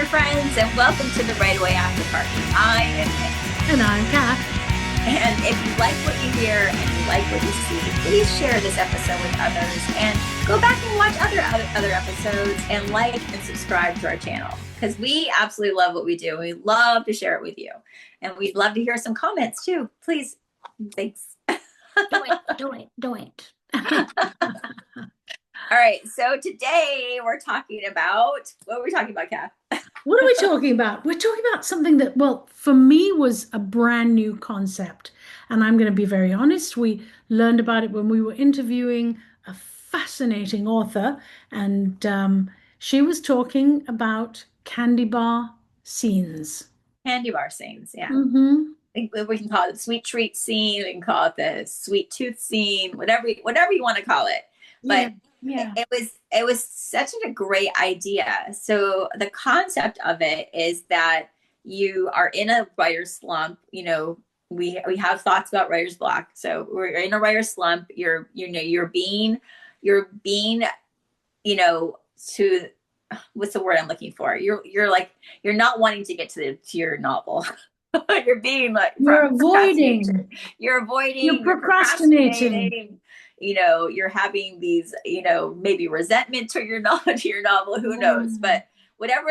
friends, and welcome to the Right Away After Party. I am Nic. And I'm Cath. And if you like what you hear and you like what you see, please share this episode with others and go back and watch other episodes and like and subscribe to our channel because we absolutely love what we do. We love to share it with you. And we'd love to hear some comments too. Please. Thanks. Do it. All right. So today we're talking about what were we talking about, Cath? What are we talking about? We're talking about something that, well, for me was a brand new concept. And I'm going to be very honest. We learned about it when we were interviewing a fascinating author, and she was talking about candy bar scenes. Candy bar scenes. Yeah. Mm-hmm. We can call it the sweet treat scene. We can call it the sweet tooth scene, whatever you want to call it. But Yeah. it was such a great idea. So the concept of it is that you are in a writer's slump. You know, we have thoughts about writer's block. So we're in a writer's slump. You're being, to what's the word I'm looking for? You're not wanting to get to your novel. You're being like You're avoiding. You're avoiding. You're procrastinating. You're having these, maybe resentment to your novel. Who knows? But whatever,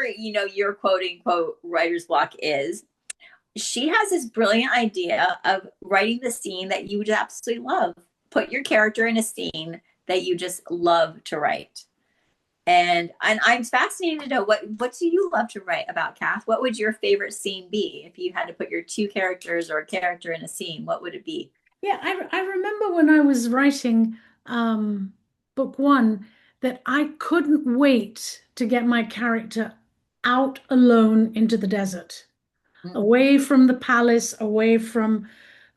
your quote unquote writer's block is, she has this brilliant idea of writing the scene that you would absolutely love. Put your character in a scene that you just love to write. And I'm fascinated to know what do you love to write about, Cath? What would your favorite scene be if you had to put your two characters or a character in a scene? What would it be? Yeah, I remember when I was writing book one that I couldn't wait to get my character out alone into the desert, away from the palace, away from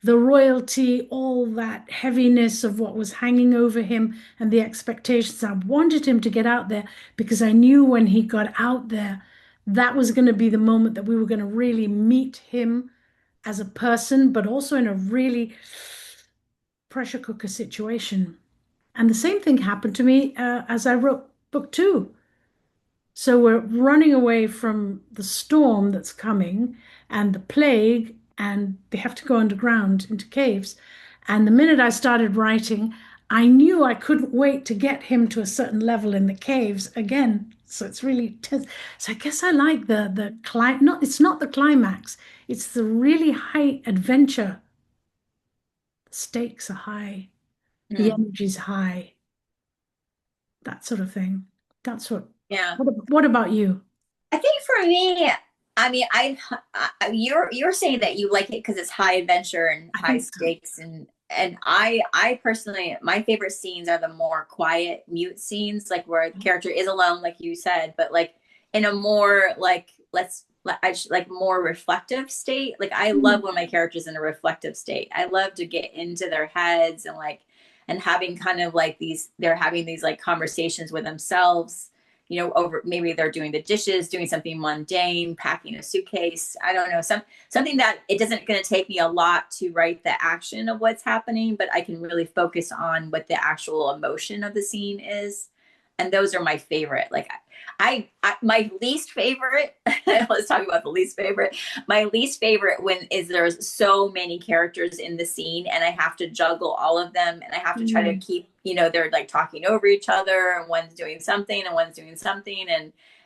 the royalty, all that heaviness of what was hanging over him and the expectations. I wanted him to get out there because I knew when he got out there, that was going to be the moment that we were going to really meet him as a person, but also in a really pressure cooker situation. And the same thing happened to me as I wrote book two. So we're running away from the storm that's coming and the plague, and they have to go underground into caves. And the minute I started writing, I knew I couldn't wait to get him to a certain level in the caves again. So it's really tense. So I guess I like the not it's not the climax, it's the really high adventure. The stakes are high, the Mm. energy's high, that sort of thing. That's Yeah. what about you? I think for me, I mean, you're saying that you like it because it's high adventure and I high think so. stakes, and I personally, my favorite scenes are the more quiet, mute scenes, like where the character is alone, like you said, but like in a more like like more reflective state. Like I love when my character's in a reflective state. I love to get into their heads and and having kind of like they're having these like conversations with themselves, over maybe they're doing the dishes, doing something mundane, packing a suitcase. I don't know, something that it doesn't going to take me a lot to write the action of what's happening, but I can really focus on what the actual emotion of the scene is. And those are my favorite. Like my least favorite, let's talk about the least favorite. My least favorite when is there's so many characters in the scene and I have to juggle all of them and I have to try to keep, they're like talking over each other and one's doing something and one's doing something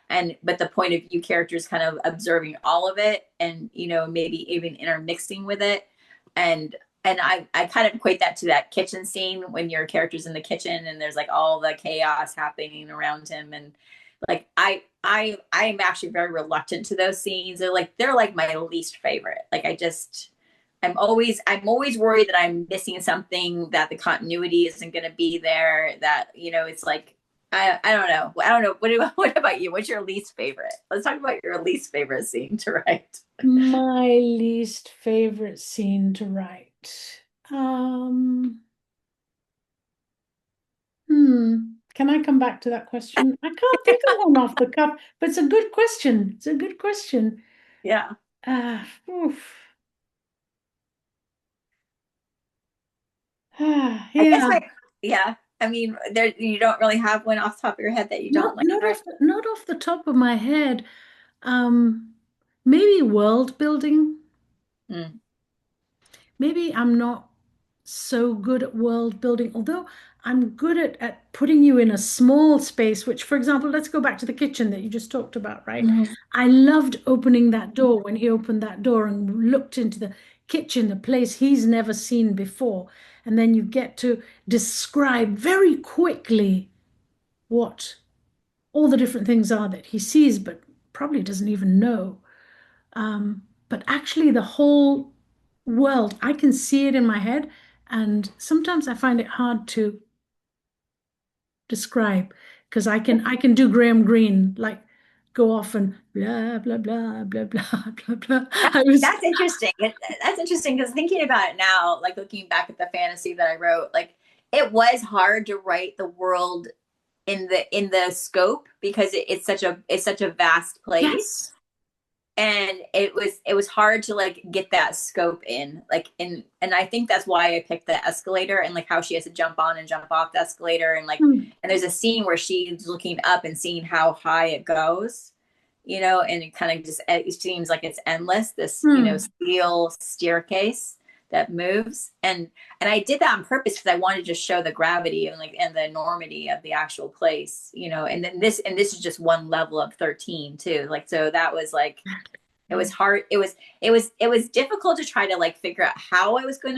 and but the point of view characters kind of observing all of it and maybe even intermixing with it. And I kind of equate that to that kitchen scene when your character's in the kitchen and there's like all the chaos happening around him. And like I'm actually very reluctant to those scenes. They're like my least favorite. Like I'm always worried that I'm missing something, that the continuity isn't gonna be there, that it's like I don't know. I don't know. What about you? What's your least favorite? Let's talk about your least favorite scene to write. My least favorite scene to write. Can I come back to that question? I can't think of one off the cuff, but it's a good question. It's a good question. Yeah. Oof. I guess Yeah, yeah. I mean, there you don't really have one off the top of your head that you don't like. not off the top of my head. Um, maybe world building. Mm. Maybe I'm not so good at world building, although I'm good at putting you in a small space, which, for example, let's go back to the kitchen that you just talked about, right? Mhm. I loved opening that door when he opened that door and looked into the kitchen, a place he's never seen before. And then you get to describe very quickly what all the different things are that he sees, but probably doesn't even know. But actually, the whole world, I can see it in my head, and sometimes I find it hard to describe because I can do Graham Greene, like go off and blah blah blah blah blah blah blah. I was That's interesting. That's interesting because thinking about it now, like looking back at the fantasy that I wrote, like it was hard to write the world in the scope because it's such a vast place, yes, and it was hard to like get that scope in like in and I think that's why I picked the escalator and like how she has to jump on and jump off the escalator and like mm, and there's a scene where she's looking up and seeing how high it goes, you know, and it kind of just it seems like it's endless, this, you know, mm, steel staircase that moves. And I did that on purpose because I wanted to just show the gravity and like and the enormity of the actual place, you know. And this is just one level of 13 too, like so that was like it was hard. It was difficult to try to like figure out how I was going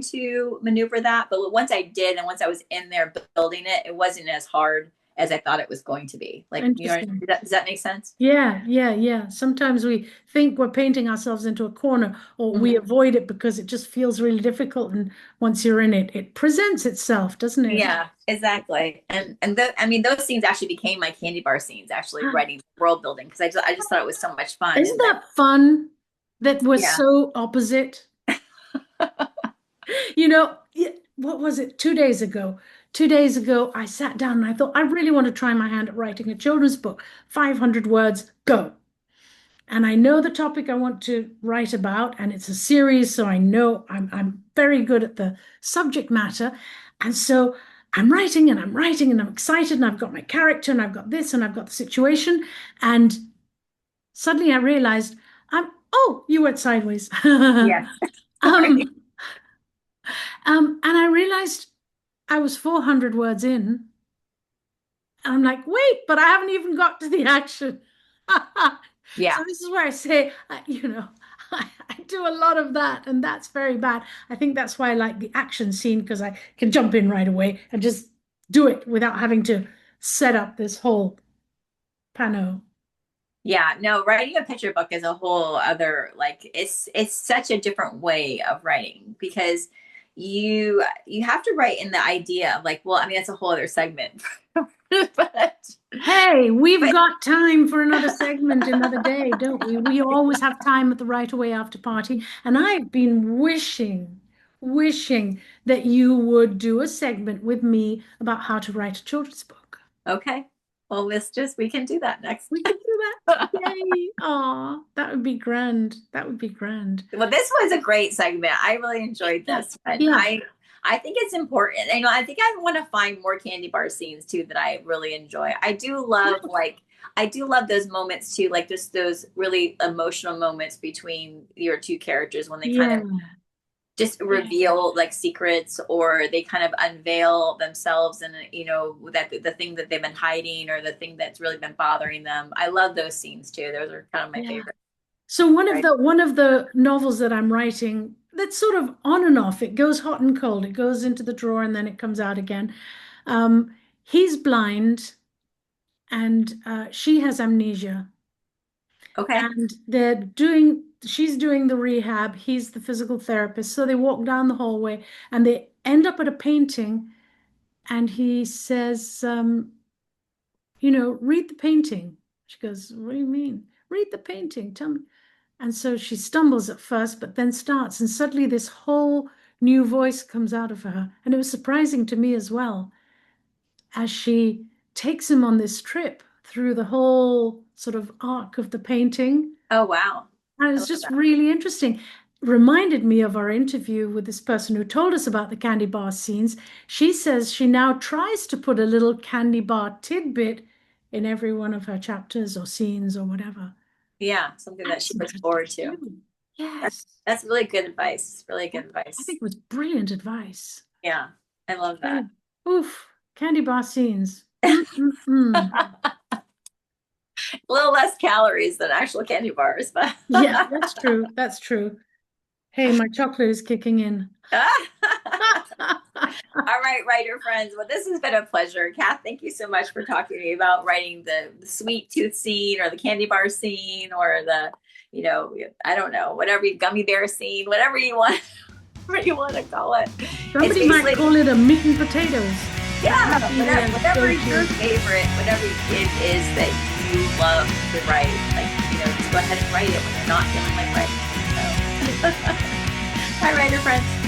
to maneuver that. But once I did, and once I was in there building it, it wasn't as hard as I thought it was going to be. Like, you know, interesting. does that make sense? Yeah, yeah, yeah. Sometimes we think we're painting ourselves into a corner, or we Mhm. avoid it because it just feels really difficult. And once you're in it, it presents itself, doesn't it? Yeah, exactly. I mean, those scenes actually became my candy bar scenes. Actually, writing world building because I just thought it was so much fun. Isn't And then that fun that we're yeah, so opposite? You know, what was it? 2 days ago. 2 days ago, I sat down and I thought, I really want to try my hand at writing a children's book. 500 words, go. And I know the topic I want to write about, and it's a series, so I know I'm very good at the subject matter. And so I'm writing and I'm excited and I've got my character and I've got this and I've got the situation. And suddenly I realized oh, you went sideways. yeah, sorry. Um, and I realized I was 400 words in. And I'm like, wait, but I haven't even got to the action. Yeah. So this is where I say, I do a lot of that, and that's very bad. I think that's why I like the action scene because I can jump in right away and just do it without having to set up this whole pano. Yeah, no, writing a picture book is a whole other like it's such a different way of writing because you have to write in the idea of like, well, I mean that's a whole other segment. but Hey, we've but got time for another segment another day, don't we? We always have time at the Right Away After Party. And I've been wishing that you would do a segment with me about how to write a children's book. okay. Well, we can do that next. We could do that. Yay. Aw, that would be grand. That would be grand. Well, this was a great segment. I really enjoyed Yeah. this one. Yeah. I think it's important. You know, I think I want to find more candy bar scenes too that I really enjoy. I do love those moments too, like just those really emotional moments between your two characters when they kind Yeah. of just Yeah. reveal like secrets or they kind of unveil themselves and you know that the thing that they've been hiding or the thing that's really been bothering them. I love those scenes too. Those are kind of my Yeah. favorite. So one of Right. the novels that I'm writing, that's sort of on and off. It goes hot and cold. It goes into the drawer and then it comes out again. He's blind and she has amnesia. Okay. And she's doing the rehab, he's the physical therapist. So they walk down the hallway and they end up at a painting and he says, read the painting. She goes, what do you mean? Read the painting, tell me. And so she stumbles at first, but then starts, and suddenly this whole new voice comes out of her. And it was surprising to me as well, as she takes him on this trip through the whole sort of arc of the painting. Oh wow. And I it's love just that. really interesting. Reminded me of our interview with this person who told us about the candy bar scenes. She says she now tries to put a little candy bar tidbit in every one of her chapters or scenes or whatever. Yeah, something that she That's looks what forward to to. do. That's Yes. that's really good advice. Really good I advice. think it was brilliant advice. Yeah, I love that. Brilliant. Oof. Candy bar scenes. Mm-mm-mm. A little less calories than actual candy bars, but Yeah, that's true. That's true. Hey, my chocolate is kicking in. all right, writer friends. Well, this has been a pleasure. Cath, thank you so much for talking to me about writing the sweet tooth scene or the candy bar scene or the, I don't know, whatever gummy bear scene, whatever you want, whatever you want to call it. It's Somebody might basically, call it a meat and potatoes. That yeah, would be whatever, their whatever your go-to. favorite, whatever it is that you love to write, like, just go ahead and write it when you're not feeling like writing. So, hi, writer friends.